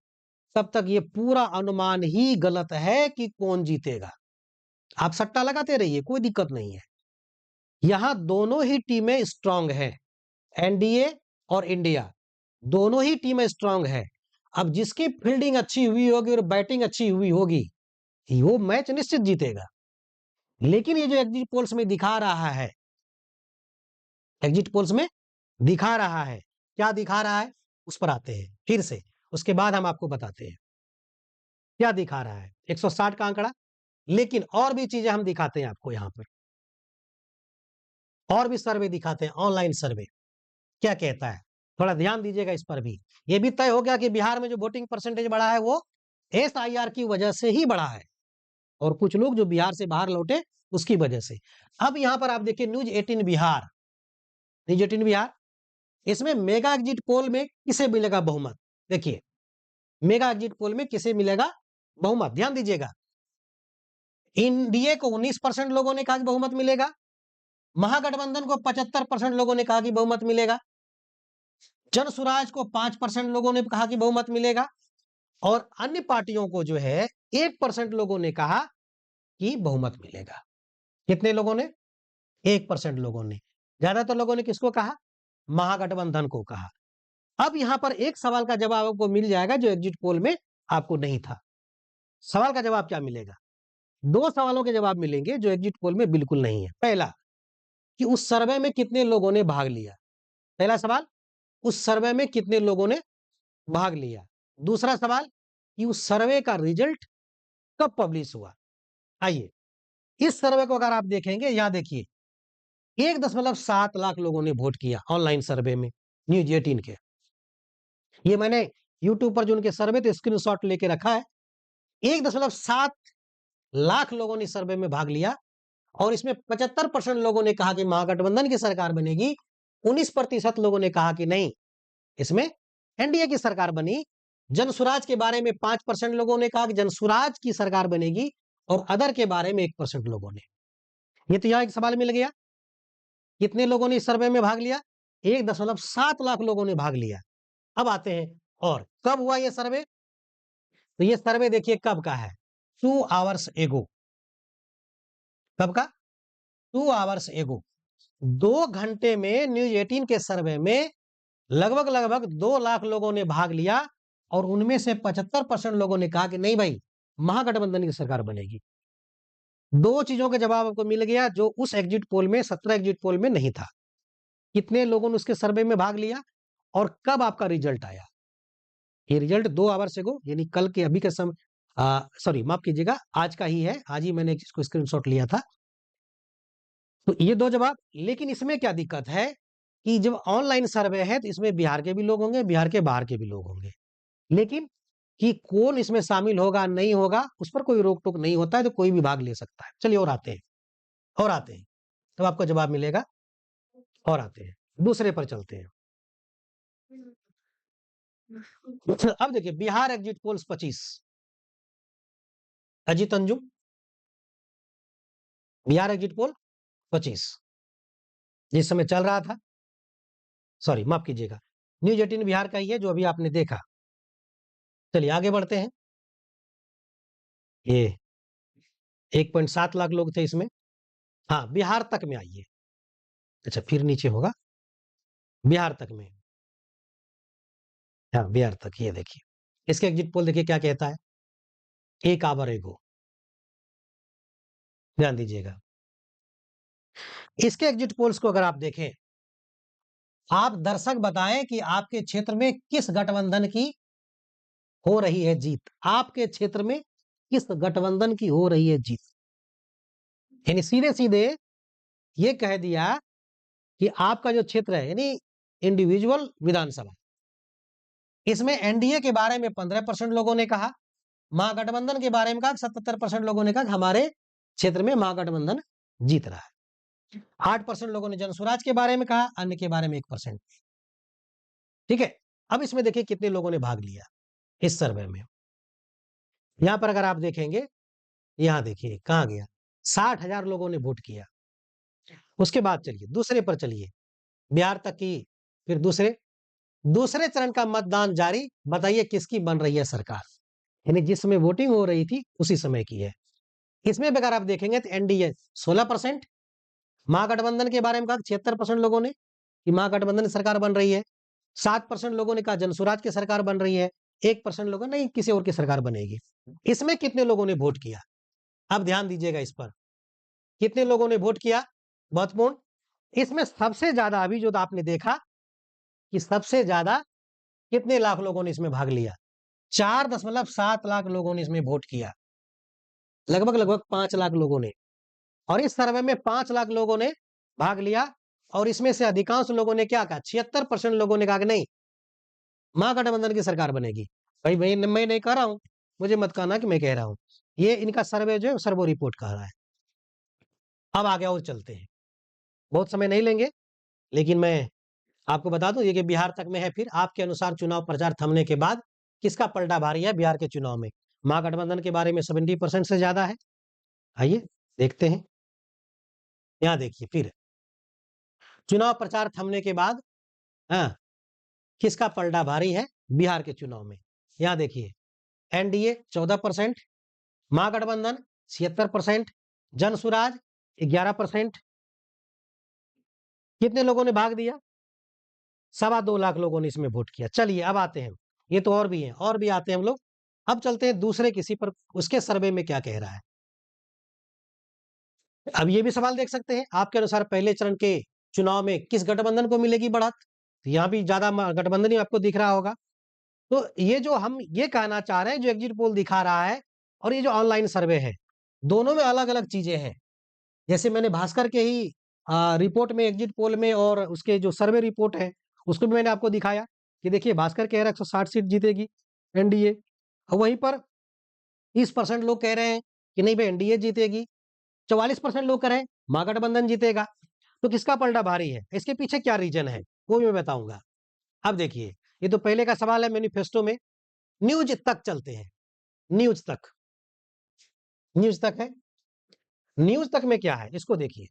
तब तक ये पूरा अनुमान ही गलत है कि कौन जीतेगा। आप सट्टा लगाते रहिए, कोई दिक्कत नहीं है। यहां दोनों ही टीमें स्ट्रांग है, एनडीए और इंडिया, दोनों ही टीमें स्ट्रांग है। अब जिसकी फील्डिंग अच्छी हुई होगी और बैटिंग अच्छी हुई होगी, वो मैच निश्चित जीतेगा। लेकिन ये जो एग्जिट पोल्स में दिखा रहा है, एग्जिट पोल्स में दिखा रहा है, क्या दिखा रहा है, उस पर आते हैं फिर से, उसके बाद हम आपको बताते हैं क्या दिखा रहा है। 160 का आंकड़ा, लेकिन और भी चीजें हम दिखाते हैं आपको यहां पर, और भी सर्वे दिखाते हैं, ऑनलाइन सर्वे क्या कहता है, थोड़ा ध्यान दीजिएगा इस पर भी। यह भी तय हो गया कि बिहार में जो वोटिंग परसेंटेज बढ़ा है वो एसआईआर की वजह से ही बढ़ा है, और कुछ लोग जो बिहार से बाहर लौटे उसकी वजह से। अब यहां पर आप देखिए न्यूज 18 बिहार, न्यूज 18 बिहार, इसमें मेगा एग्जिट पोल में किसे मिलेगा बहुमत। देखिए मेगा एग्जिट पोल में किसे मिलेगा बहुमत, ध्यान दीजिएगा। एनडीए को 19% लोगों ने कहा कि बहुमत मिलेगा, महागठबंधन को 75% लोगों ने कहा कि बहुमत मिलेगा, जनसुराज को 5% लोगों ने कहा कि बहुमत मिलेगा, और अन्य पार्टियों को जो है 1% लोगों ने कहा कि बहुमत मिलेगा। कितने लोगों ने, 1% लोगों ने। ज्यादातर लोगों ने किसको कहा, महागठबंधन को कहा। अब यहां पर एक सवाल का जवाब आपको मिल जाएगा जो एग्जिट पोल में आपको नहीं था। सवाल का जवाब क्या मिलेगा, दो सवालों के जवाब मिलेंगे जो एग्जिट पोल में बिल्कुल नहीं है। पहला, कि उस सर्वे में कितने लोगों ने भाग लिया, पहला सवाल, उस सर्वे में कितने लोगों ने भाग लिया। दूसरा सवाल, कि उस सर्वे का रिजल्ट कब पब्लिश हुआ। आइए इस सर्वे को अगर आप देखेंगे, यहां देखिए 1.7 लाख लोगों ने वोट किया ऑनलाइन सर्वे में, न्यूज 18 के। ये मैंने यूट्यूब पर जो उनके सर्वे थे स्क्रीनशॉट लेके रखा है। 1.7 लाख लोगों ने सर्वे में भाग लिया, और इसमें 75% लोगों ने कहा कि महागठबंधन की सरकार बनेगी, 19% लोगों ने कहा कि नहीं, इसमें एनडीए की सरकार बनी। जनसुराज के बारे में 5% लोगों ने कहा कि जनसुराज की सरकार बनेगी, और अदर के बारे में 1% लोगों ने। ये तो यहां एक सवाल मिल गया, कितने लोगों ने इस सर्वे में भाग लिया, 1.7 लाख लोगों ने भाग लिया। अब आते हैं, और कब हुआ यह सर्वे, तो यह सर्वे देखिए कब का है, 2 आवर्स एगो। कब का, 2 आवर्स एगो। 2 घंटे में न्यूज 18 के सर्वे में लगभग लगभग 2 लाख लोगों ने भाग लिया, और उनमें से 75% लोगों ने कहा कि नहीं भाई, महागठबंधन की सरकार बनेगी। दो चीजों का जवाब आपको मिल गया जो उस एग्जिट पोल में, 17 एग्जिट पोल में नहीं था। कितने लोगों ने उसके सर्वे में भाग लिया, और कब आपका रिजल्ट आया। ये रिजल्ट 2 आवर से गो, यानी कल के अभी के समय, सॉरी माफ कीजिएगा, आज का ही है, आज ही मैंने इसको स्क्रीनशॉट लिया था। तो ये दो जवाब। लेकिन इसमें क्या दिक्कत है कि जब ऑनलाइन सर्वे है तो इसमें बिहार के भी लोग होंगे, बिहार के बाहर के भी लोग होंगे, लेकिन कि कौन इसमें शामिल होगा नहीं होगा उस पर कोई रोक टोक नहीं होता है, तो कोई भी भाग ले सकता है। चलिए और आते हैं, और आते हैं, तब आपको जवाब मिलेगा। और आते हैं, दूसरे पर चलते हैं। अब देखिए Bihar exit polls 25, Ajit Anjum, Bihar exit poll 25 जिस समय चल रहा था, सॉरी माफ कीजिएगा, न्यूज 18 बिहार का ही है जो अभी आपने देखा। चलिए आगे बढ़ते हैं। ये 1.7 लाख लोग थे इसमें। हाँ बिहार तक में आइए, अच्छा फिर नीचे होगा, बिहार तक में, हाँ बिहार तक, ये देखिए इसके एग्जिट पोल देखिए क्या कहता है, एक आवर एगो, ध्यान दीजिएगा। इसके एग्जिट पोल्स को अगर आप देखें, आप दर्शक बताएं कि आपके क्षेत्र में किस गठबंधन की हो रही है जीत, आपके क्षेत्र में किस गठबंधन की हो रही है जीत। यानी सीधे सीधे ये कह दिया कि आपका जो क्षेत्र है, यानी इंडिविजुअल विधानसभा, इसमें एनडीए के बारे में 15% लोगों ने कहा, महागठबंधन के बारे में कहा 77% लोगों ने कहा कि हमारे क्षेत्र में महागठबंधन जीत रहा है। 8% लोगों ने जनसुराज के बारे में कहा, अन्य के बारे में 1%। ठीक है, अब इसमें देखिए कितने लोगों ने भाग लिया इस सर्वे में। यहां पर अगर आप देखेंगे, यहां देखिए कहां गया, 60,000 लोगों ने वोट किया। उसके बाद चलिए दूसरे पर चलिए, बिहार तक की फिर दूसरे दूसरे चरण का मतदान जारी, बताइए किसकी बन रही है सरकार। यानी जिस समय वोटिंग हो रही थी उसी समय की है। इसमें भी अगर आप देखेंगे तो एनडीए 16%, महागठबंधन के बारे में कहा 76% लोगों ने कि महागठबंधन की सरकार बन रही है। 7% लोगों ने कहा जनसुराज की सरकार बन रही है। 1% लोगों ने नहीं किसी और की सरकार बनेगी। इसमें कितने लोगों ने वोट किया? अब ध्यान दीजिएगा इस पर, कितने लोगों ने वोट किया, महत्वपूर्ण। इसमें सबसे ज्यादा अभी जो आपने देखा कि सबसे ज्यादा कितने लाख लोगों ने इसमें भाग लिया? 4.7 लाख लोगों ने इसमें वोट किया, लगभग लगभग 5 लाख लोगों ने। और इस सर्वे में 5 लाख लोगों ने भाग लिया, और इसमें से अधिकांश लोगों ने क्या कहा? 76% लोगों ने कहा कि नहीं, महागठबंधन की सरकार बनेगी। भाई भाई मैं नहीं कह रहा हूं, मुझे मत कहना कि मैं कह रहा हूं, ये इनका सर्वे जो है सर्वो रिपोर्ट कह रहा है। अब आगे और चलते हैं, बहुत समय नहीं लेंगे, लेकिन मैं आपको बता दूं ये कि बिहार तक में है। फिर आपके अनुसार चुनाव प्रचार थमने के बाद किसका पलटा भारी है बिहार के चुनाव में? महागठबंधन के बारे में 70% से ज्यादा है। आइए देखते हैं। यहां देखिए, फिर चुनाव प्रचार थमने के बाद हाँ, किसका पलटा भारी है बिहार के चुनाव में? यहां देखिए, एनडीए 14%, महागठबंधन 76%, जनसुराज 11%। कितने लोगों ने भाग दिया? 2.25 लाख लोगों ने इसमें वोट किया। चलिए अब आते हैं, ये तो और भी है, और भी आते हैं हम लोग। अब चलते हैं दूसरे किसी पर, उसके सर्वे में क्या कह रहा है। अब ये भी सवाल देख सकते हैं, आपके अनुसार पहले चरण के चुनाव में किस गठबंधन को मिलेगी बढ़त? तो यहां भी ज्यादा गठबंधन ही आपको दिख रहा होगा। तो ये जो हम ये कहना चाह रहे हैं, जो एग्जिट पोल दिखा रहा है और ये जो ऑनलाइन सर्वे है, दोनों में अलग अलग चीजें हैं। जैसे मैंने भास्कर के ही रिपोर्ट में, एग्जिट पोल में, और उसके जो सर्वे रिपोर्ट है उसको भी मैंने आपको दिखाया कि देखिए भास्कर कह रहा है 160 सीट जीतेगी एनडीए, और वहीं पर 30% लोग कह रहे हैं कि नहीं भाई एनडीए जीतेगी, 44% लोग कह रहे हैं महागठबंधन जीतेगा। तो किसका पलटा भारी है? इसके पीछे क्या रीजन है वो भी मैं बताऊंगा। अब देखिए, ये तो पहले का सवाल है मैनिफेस्टो में। न्यूज तक चलते हैं, न्यूज तक, न्यूज तक है। न्यूज तक में क्या है इसको देखिए।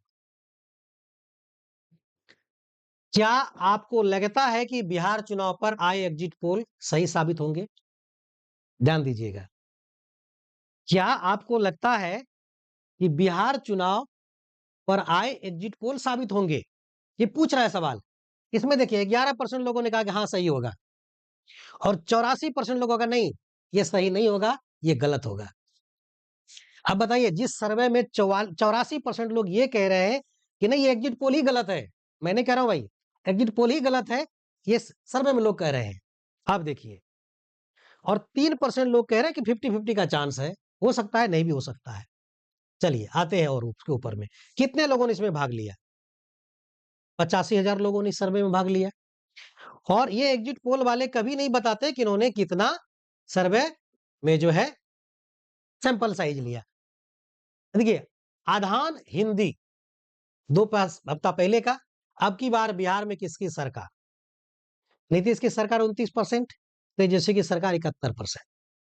क्या आपको लगता है कि बिहार चुनाव पर आए एग्जिट पोल सही साबित होंगे? ध्यान दीजिएगा, क्या आपको लगता है कि बिहार चुनाव पर आए एग्जिट पोल साबित होंगे? ये पूछ रहा है सवाल। इसमें देखिए 11% लोगों ने कहा कि हाँ सही होगा, और 84% लोगों का नहीं, ये सही नहीं होगा, ये गलत होगा। अब बताइए, जिस सर्वे में 84% लोग ये कह रहे हैं कि नहीं ये एग्जिट पोल ही गलत है, मैंने कह रहा हूं भाई एग्जिट पोल ही गलत है, ये सर्वे में लोग कह रहे हैं। अब देखिए, और 3% लोग कह रहे हैं कि 50-50 का चांस है, हो सकता है नहीं भी हो सकता है। चलिए आते हैं, और उसके ऊपर में कितने लोगों ने इसमें भाग लिया? 85,000 लोगों ने इस सर्वे में भाग लिया। और ये एग्जिट पोल वाले कभी नहीं बताते कि इन्होंने कितना सर्वे में जो है सैंपल साइज लिया। देखिए, आधान हिंदी 2 हफ्ता पहले का, अब की बार बिहार में किसकी सरकार? नीतीश की सरकार 29%, तेजस्वी की सरकार 71%।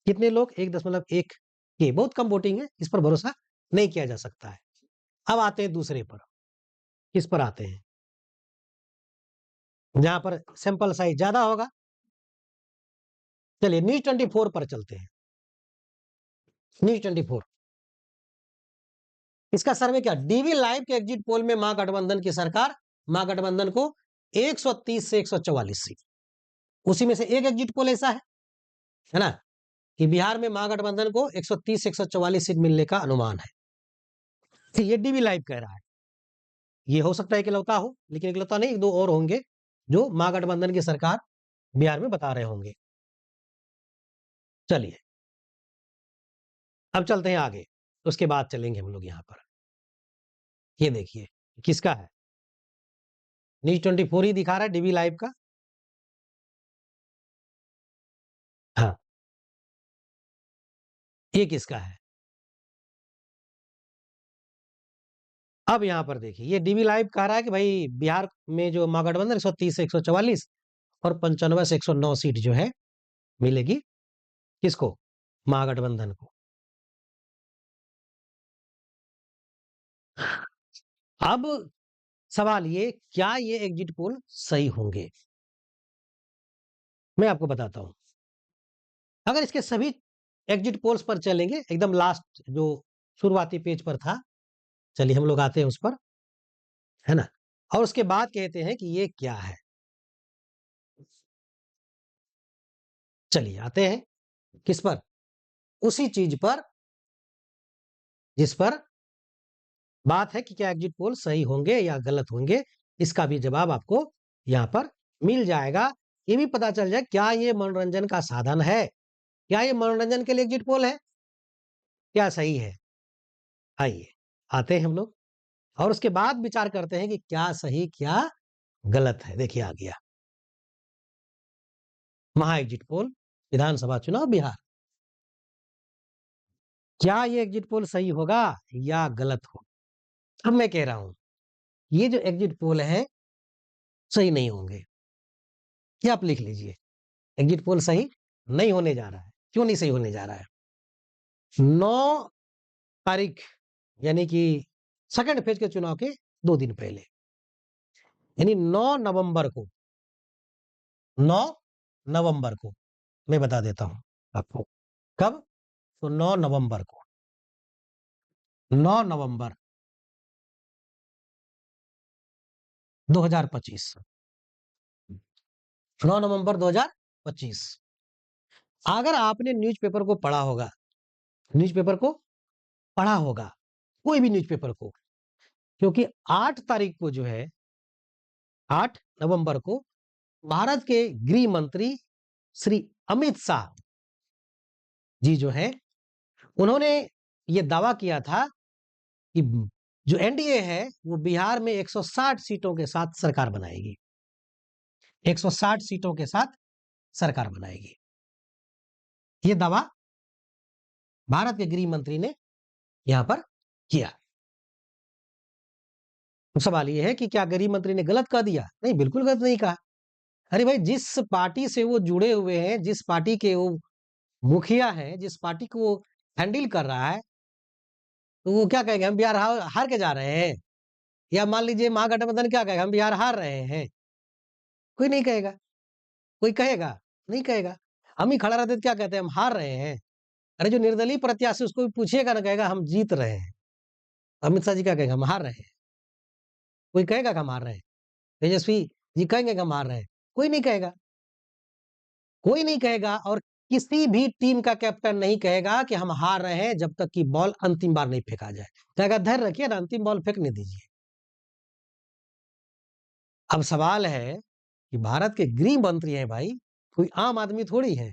कितने लोग? 1.1 के, बहुत कम वोटिंग है, इस पर भरोसा नहीं किया जा सकता है। अब आते हैं दूसरे पर, किस पर आते हैं जहां पर सैंपल साइज ज्यादा होगा? चलिए न्यूज 24 पर चलते हैं। न्यूज 24, इसका सर्वे क्या? डीवी लाइव के एग्जिट पोल में महागठबंधन की सरकार, महागठबंधन को 130 से 144 सीट। उसी में से एक एग्जिट पोल ऐसा है ना, कि बिहार में महागठबंधन को 130 से 144 सीट मिलने का अनुमान है। तो ये डीवी लाइव कह रहा है। ये हो सकता है इकलौता हो, लेकिन इकलौता नहीं, एक दो और होंगे जो महागठबंधन की सरकार बिहार में बता रहे होंगे। चलिए अब चलते हैं आगे, उसके बाद चलेंगे हम लोग यहां पर। ये देखिए किसका है, न्यूज 24 ही दिखा रहा है डीवी लाइव का। हाँ, ये किसका है? अब यहां पर देखिए, ये डीवी लाइव कह रहा है कि भाई बिहार में जो महागठबंधन 130 से 144 और 95 से 109 सीट जो है मिलेगी किसको? महागठबंधन को। अब सवाल ये, क्या ये एग्जिट पोल सही होंगे? मैं आपको बताता हूँ। अगर इसके सभी एग्जिट पोल्स पर चलेंगे, एकदम लास्ट जो शुरुआती पेज पर था, चलिए हम लोग आते हैं उस पर, है ना? और उसके बाद कहते हैं कि ये क्या है? चलिए आते हैं किस पर? उसी चीज पर जिस पर बात है कि क्या एग्जिट पोल सही होंगे या गलत होंगे, इसका भी जवाब आपको यहाँ पर मिल जाएगा। ये भी पता चल जाए क्या ये मनोरंजन का साधन है? क्या ये मनोरंजन के लिए एग्जिट पोल है? क्या सही है? आइए, आते हैं हम लोग और उसके बाद विचार करते हैं कि क्या सही, क्या गलत है। देखिए आ गया, महा एग्जिट पोल, विधानसभा चुनाव बिहार। क्या ये एग्जिट पोल सही होगा या गलत हो? अब मैं कह रहा हूं, ये जो एग्जिट पोल है, सही नहीं होंगे। ये आप लिख लीजिए, एग्जिट पोल सही नहीं होने जा रहा है। क्यों नहीं सही होने जा रहा है? 9 तारीख यानी कि सेकंड फेज के चुनाव के 2 दिन पहले, यानी 9 नवंबर को, 9 नवंबर को मैं बता देता हूं आपको। कब? तो 9 नवंबर को, 9 नवंबर 2025, 9 नवंबर 2025। अगर आपने न्यूज़पेपर को पढ़ा होगा, न्यूज़पेपर को पढ़ा होगा, कोई भी न्यूज़पेपर को, क्योंकि 8 तारीख को जो है, 8 नवंबर को भारत के गृह मंत्री श्री अमित शाह जी जो है, उन्होंने ये दावा किया था कि जो एनडीए है वो बिहार में 160 सीटों के साथ सरकार बनाएगी। 160 सीटों के साथ सरकार बनाएगी। ये दावा भारत के गृह मंत्री ने यहां पर किया। तो सवाल ये है कि क्या गृह मंत्री ने गलत कह दिया? नहीं, बिल्कुल गलत नहीं कहा। अरे भाई, जिस पार्टी से वो जुड़े हुए हैं, जिस पार्टी के वो मुखिया हैं, जिस पार्टी को वो हैंडल कर रहा है, तो वो क्या कहेंगे? हम बिहार हार हार के जा रहे हैं। या मान लीजिए महागठबंधन क्या कहेगा? हम बिहार हार रहे हैं। कोई नहीं कहेगा। कोई कहेगा? नहीं कहेगा। हम ही खड़ा रहते तो क्या कहते हैं? हम हार रहे हैं। अरे जो निर्दलीय प्रत्याशी, उसको भी पूछिएगा ना, कहेगा हम जीत रहे हैं। अमित शाह जी क्या कहेंगे? हम हार रहे हैं। कोई कहेगा कि हम हार रहे हैं? तेजस्वी जी कहेंगे कि हम हार रहे हैं? कोई नहीं कहेगा। कोई नहीं कहेगा, और किसी भी टीम का कैप्टन नहीं कहेगा कि हम हार रहे हैं जब तक कि बॉल अंतिम बार नहीं फेंका जाए। कहेगा धैर्य रखिए ना, अंतिम बॉल फेंकने दीजिए। अब सवाल है कि भारत के गृह मंत्री हैं भाई, कोई आम आदमी थोड़ी है।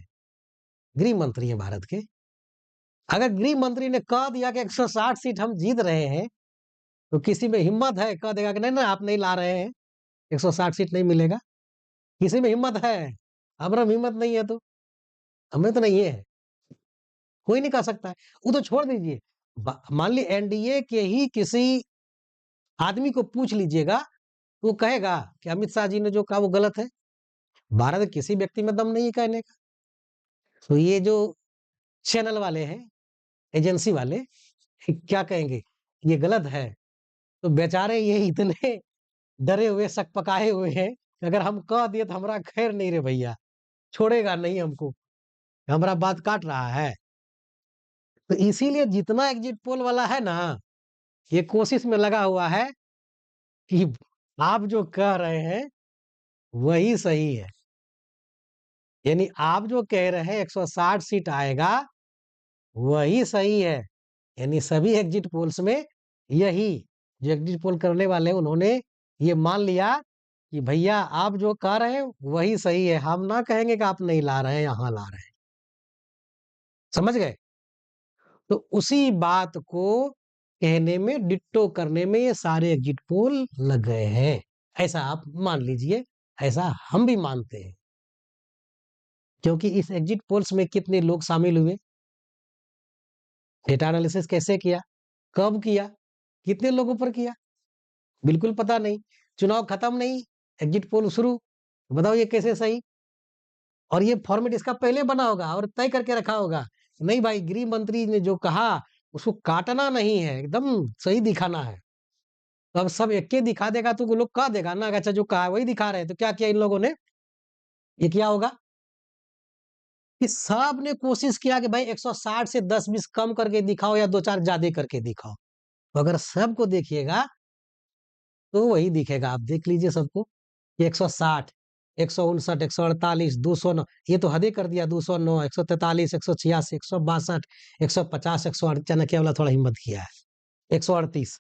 गृह मंत्री हैं भारत के। अगर गृह मंत्री ने कह दिया कि 160 सीट हम जीत रहे हैं, तो किसी में हिम्मत है कह देगा कि नहीं नहीं आप नहीं ला रहे हैं, 160 सीट नहीं मिलेगा? किसी में हिम्मत है? हमारा हिम्मत नहीं है तो हमें तो नहीं है। कोई नहीं कह सकता है। वो तो छोड़ दीजिए, मान ली एनडीए के ही किसी आदमी को पूछ लीजिएगा, वो कहेगा कि अमित शाह जी ने जो कहा वो गलत है। भारत के किसी व्यक्ति में दम नहीं है कहने का। तो ये जो चैनल वाले हैं, एजेंसी वाले, क्या कहेंगे? ये गलत है। तो बेचारे ये इतने डरे हुए, सकपकाए हुए हैं कि अगर हम कह दिए तो हमारा खैर नहीं रे भैया, छोड़ेगा नहीं हमको, हमारा बात काट रहा है। तो इसीलिए जितना एग्जिट पोल वाला है ना, ये कोशिश में लगा हुआ है कि आप जो कह रहे हैं वही सही है। यानी आप जो कह रहे हैं 160 सीट आएगा, वही सही है। यानी सभी एग्जिट पोल्स में यही, जो एग्जिट पोल करने वाले हैं, उन्होंने ये मान लिया कि भैया आप जो कह रहे हैं वही सही है, हम ना कहेंगे कि आप नहीं ला रहे हैं, यहाँ ला रहे हैं। समझ गए? तो उसी बात को कहने में, डिट्टो करने में ये सारे एग्जिट पोल लग गए हैं। ऐसा आप मान लीजिए, ऐसा हम भी मानते हैं। क्योंकि इस एग्जिट पोल्स में कितने लोग शामिल हुए, डेटा एनालिसिस कैसे किया, कब किया, कितने लोगों पर किया, बिल्कुल पता नहीं। चुनाव खत्म नहीं, एग्जिट पोल शुरू, बताओ ये कैसे सही? और ये फॉर्मेट इसका पहले बना होगा और तय करके रखा होगा, नहीं भाई गृह मंत्री ने जो कहा उसको काटना नहीं है, एकदम सही दिखाना है। तो अब सब एक दिखा देगा तो वो लोग कह देगा ना, अच्छा जो कहा है वही दिखा रहे हैं, तो क्या किया इन लोगों ने? ये किया होगा कि सब ने कोशिश किया कि भाई 160 से 10-20 कम करके दिखाओ या 2-4 ज्यादा करके दिखाओ। तो अगर सबको देखिएगा तो वही दिखेगा, आप देख लीजिए सबको कि 160, 159, 148, 209, ये तो हद ही कर दिया। 209, 143, 186, 162, 150, 108, चाणक्य वाला थोड़ा हिम्मत किया है, 138।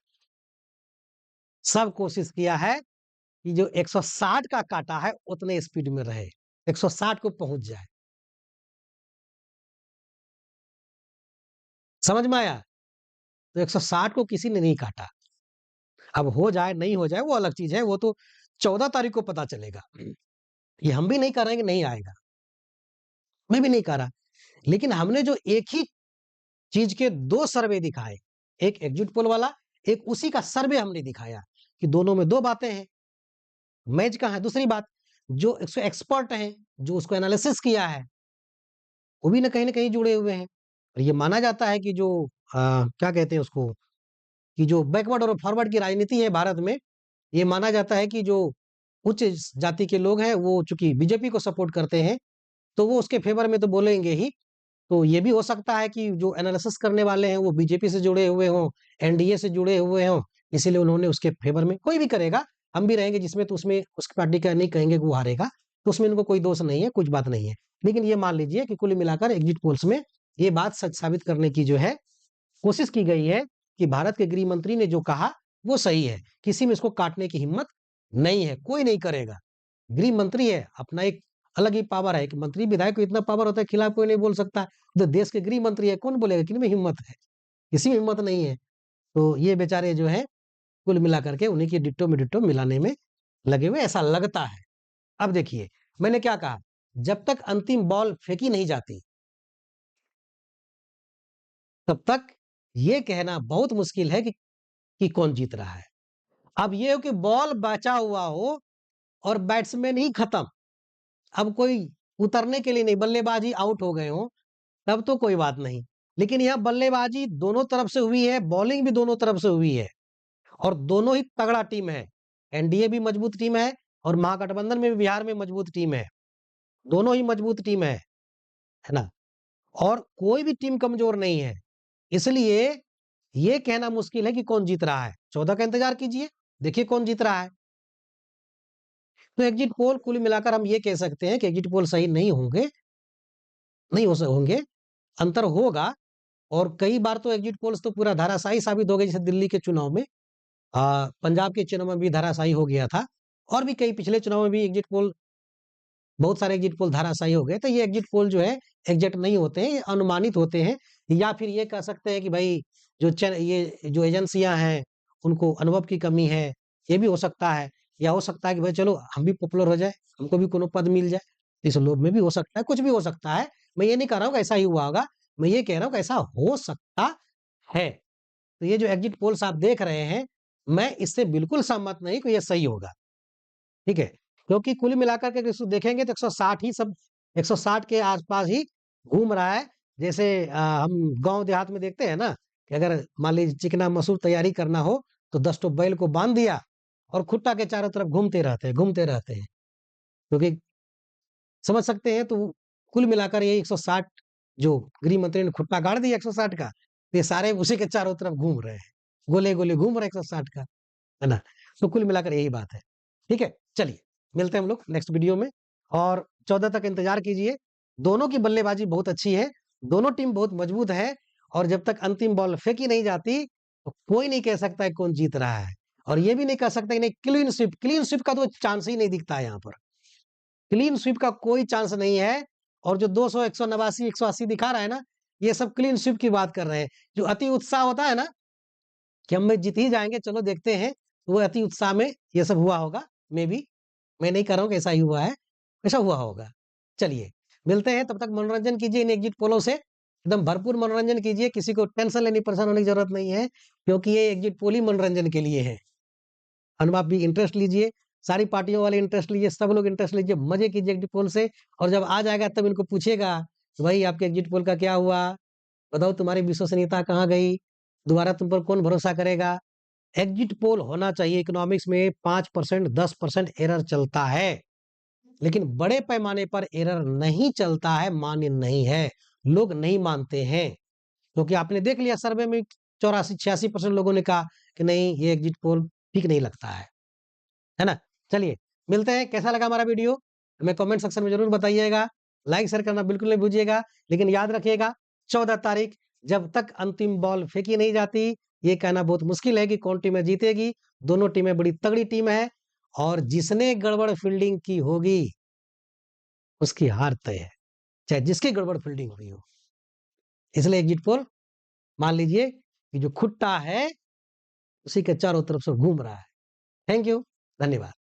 सब कोशिश किया है कि जो 160 का काटा है उतने स्पीड में रहे, 160 को पहुंच जाए। समझ में आया? तो 160 को किसी ने नहीं काटा। अब हो जाए नहीं हो जाए वो अलग चीज है, वो तो 14 तारीख को पता चलेगा। ये हम भी नहीं कर रहे हैं कि नहीं आएगा, मैं भी नहीं कर रहा। लेकिन हमने जो एक ही चीज के दो सर्वे दिखाए, एक एग्जिट पोल वाला, एक उसी का सर्वे हमने दिखाया कि दोनों में दो बातें हैं, मैच कहाँ है। दूसरी बात, जो इसके एक्सपर्ट हैं, जो उसको एनालिसिस किया है, वो भी ना कहीं जुड़े हुए हैं। और ये माना जाता है कि जो क्या कहते हैं उसको, कि जो बैकवर्ड और फॉरवर्ड की राजनीति है भारत में, ये माना जाता है कि जो उच्च जाति के लोग हैं वो चूंकि बीजेपी को सपोर्ट करते हैं तो वो उसके फेवर में तो बोलेंगे ही। तो ये भी हो सकता है कि जो एनालिसिस करने वाले हैं वो बीजेपी से जुड़े हुए हों, एनडीए से जुड़े हुए हों, इसीलिए उन्होंने उसके फेवर में, कोई भी करेगा, हम भी रहेंगे जिसमें, तो उसमें उस पार्टी का नहीं कहेंगे कि वो हारेगा, तो उसमें इनको कोई दोष नहीं है, कुछ बात नहीं है। लेकिन ये मान लीजिए कि कुल मिलाकर एग्जिट पोल्स में ये बात सच साबित करने की जो है कोशिश की गई है कि भारत के गृह मंत्री ने जो कहा वो सही है, किसी में इसको काटने की हिम्मत नहीं है, कोई नहीं करेगा। गृह मंत्री है, अपना एक अलग ही पावर है कि मंत्री विधायक को इतना पावर होता है, खिलाफ कोई नहीं बोल सकता। तो देश के गृह मंत्री है, कौन बोलेगा किन में हिम्मत है? किसी में हिम्मत नहीं है। तो ये बेचारे जो है कुल मिलाकर के उन्हीं की डिट्टो में डिट्टो मिलाने में लगे हुए ऐसा लगता है। अब देखिए मैंने क्या कहा, जब तक अंतिम बॉल फेंकी नहीं जाती तब तक ये कहना बहुत मुश्किल है कि कौन जीत रहा है। अब ये हो कि बॉल बचा हुआ हो और बैट्समैन ही खत्म, अब कोई उतरने के लिए नहीं, बल्लेबाजी आउट हो गए हो, तब तो कोई बात नहीं। लेकिन यहाँ बल्लेबाजी दोनों तरफ से हुई है, बॉलिंग भी दोनों तरफ से हुई है, और दोनों ही तगड़ा टीम है। एनडीए भी मजबूत टीम है और महागठबंधन में भी बिहार में मजबूत टीम है, दोनों ही मजबूत टीम है ना? और कोई भी टीम कमजोर नहीं है। इसलिए ये कहना मुश्किल है कि कौन जीत रहा है। 14 का इंतजार कीजिए, देखिए कौन जीत रहा है। तो एग्जिट पोल कुल मिलाकर हम ये कह सकते हैं कि एग्जिट पोल सही नहीं होंगे, नहीं होंगे, अंतर होगा। और कई बार तो एग्जिट पोल्स तो पूरा धाराशाही साबित हो गए, जैसे दिल्ली के चुनाव में, पंजाब के चुनाव में भी धाराशाही हो गया था, और भी कई पिछले चुनाव में भी एग्जिट पोल, बहुत सारे एग्जिट पोल धाराशाही हो गए। तो ये एग्जिट पोल जो है एग्जैक्ट नहीं होते हैं, ये अनुमानित होते हैं। या फिर ये कह सकते हैं कि भाई ये जो एजेंसियां हैं उनको अनुभव की कमी है, ये भी हो सकता है। या हो सकता है कि भाई चलो हम भी पॉपुलर हो जाए, हमको भी कोनो पद मिल जाए, इस लोभ में भी हो सकता है, कुछ भी हो सकता है। मैं ये नहीं कह रहा हूँ कि ऐसा ही हुआ होगा, मैं ये कह रहा हूँ कि ऐसा हो सकता है। तो ये जो एग्जिट पोल्स आप देख रहे हैं, मैं इससे बिल्कुल सहमत नहीं कि ये सही होगा, ठीक है? क्योंकि कुल मिलाकर के इसको देखेंगे तो 160 ही सब, 160 के आसपास ही घूम रहा है। जैसे हम गांव देहात में देखते हैं ना कि अगर मान लीजिए चिकना मसूर तैयारी करना हो तो 10 तो बैल को बांध दिया और खुट्टा के चारों तरफ घूमते रहते हैं, क्योंकि समझ सकते हैं। तो कुल मिलाकर ये 160 जो गृह मंत्री ने खुट्टा गाड़ दिया 160 का, तो ये सारे उसी के चारों तरफ घूम रहे हैं, गोले गोले घूम रहे हैं 160 का, है ना? तो कुल मिलाकर यही बात है। ठीक है, चलिए मिलते हैं हम लोग नेक्स्ट वीडियो में, और 14 तक इंतजार कीजिए। दोनों की बल्लेबाजी बहुत अच्छी है, दोनों टीम बहुत मजबूत है, और जब तक अंतिम बॉल फेंकी नहीं जाती तो कोई नहीं कह सकता है कौन जीत रहा है। और ये भी नहीं कह सकता कि नहीं क्लीन स्वीप का तो चांस ही नहीं दिखता है यहाँ पर, क्लीन स्वीप का कोई चांस नहीं है। और जो 200, 189, 180 दिखा रहा है ना, ये सब क्लीन स्वीप की बात कर रहे हैं। जो अति उत्साह होता है ना कि हम में जीत ही जाएंगे, चलो देखते हैं, तो वो अति उत्साह में ये सब हुआ होगा, मे बी। मैं नहीं कर रहा हूँ कि ऐसा ही हुआ है, ऐसा हुआ होगा। चलिए मिलते हैं, तब तक मनोरंजन कीजिए इन एग्जिट पोलों से, एकदम भरपूर मनोरंजन कीजिए, किसी को टेंशन लेनी, परेशान होने की जरूरत नहीं है, क्योंकि ये एग्जिट पोल ही मनोरंजन के लिए है। आप भी इंटरेस्ट लीजिए, सारी पार्टियों वाले इंटरेस्ट लीजिए, सब लोग इंटरेस्ट लीजिए, मजे कीजिए एग्जिट पोल से। और जब आ जाएगा तब इनको पूछेगा कि भाई आपके एग्जिट पोल का क्या हुआ, बताओ तुम्हारी विश्वसनीयता कहाँ गई, दोबारा तुम पर कौन भरोसा करेगा। एग्जिट पोल होना चाहिए। इकोनॉमिक्स में 5%, 10% एरर चलता है, लेकिन बड़े पैमाने पर एरर नहीं चलता है, मान्य नहीं है, लोग नहीं मानते हैं। क्योंकि आपने देख लिया सर्वे में 84-86% लोगों ने कहा कि नहीं, ये एग्जिट पोल ठीक नहीं लगता है ना? चलिए, मिलते हैं। कैसा लगा हमारा वीडियो हमें कमेंट सेक्शन में जरूर बताइएगा। लाइक शेयर करना बिल्कुल नहीं भूलिएगा। लेकिन याद रखिएगा, 14 तारीख जब तक अंतिम बॉल फेंकी नहीं जाती, ये कहना बहुत मुश्किल है कि कौन टीमें जीतेगी। दोनों टीमें बड़ी तगड़ी टीम है, और जिसने गड़बड़ फील्डिंग की होगी उसकी हार तय है, चाहे जिसकी गड़बड़ फील्डिंग हुई हो। इसलिए एग्जिट पोल मान लीजिए कि जो खुट्टा है उसी के चारों तरफ से घूम रहा है। थैंक यू, धन्यवाद।